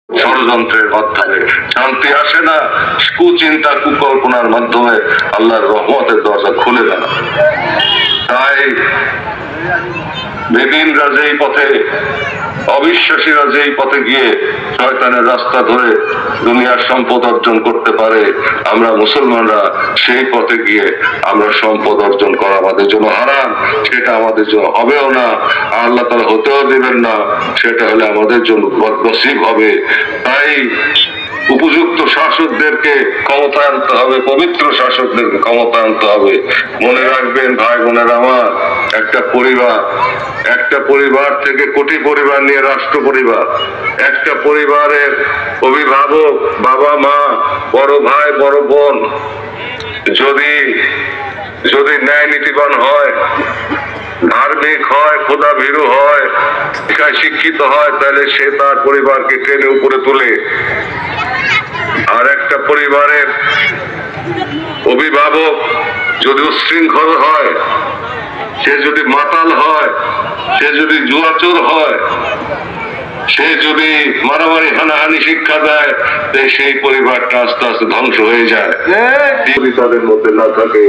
ষড়যন্ত্রের মাধ্যমে শান্তি আসে না, কুচিন্তা কুকল্পনার মাধ্যমে আল্লাহর রহমতের দরজা খুলে না। তাই বেদিনরা যেই পথে, অবিশ্বাসীরা যেই পথে গিয়ে শয়তানের রাস্তা ধরে দুনিয়ার সম্পদ অর্জন করতে পারে, আমরা মুসলমানরা সেই পথে গিয়ে আমরা সম্পদ অর্জন করা আমাদের জন্য হারাম। সেটা আমাদের জন্য হবেও না, আল্লাহ তাআলা হতেও দিবেন না। সেটা হলে আমাদের জন্য বদনসিব হবে। তাই উপযুক্ত শাসকদেরকে ক্ষমতা আনতে হবে, পবিত্র শাসকদেরকে ক্ষমতা আনতে হবে। মনে রাখবেন ভাই বোনেরা আমার, একটা পরিবার থেকে কোটি পরিবার নিয়ে রাষ্ট্র পরিবার। একটা পরিবারের অভিভাবক, বাবা মা, বড় ভাই বড় বোন যদি ন্যায় নীতিবান হয়, ধার্মিক হয়, খোদা ভীরু হয়, শিক্ষিত হয়, তাহলে সে তার পরিবারকে টেনে উপরে তোলে। আর একটা পরিবারের অভিভাবক যদি উচ্ছৃঙ্খল হয়, সে যদি মাতাল হয়, সে যদি জুয়াচোর হয়, সে যদি মারামারি হানাহানি শিক্ষা দেয়, সেই পরিবারটা আস্তে আস্তে ধ্বংস হয়ে যায়। যদি তাদের মধ্যে না থাকে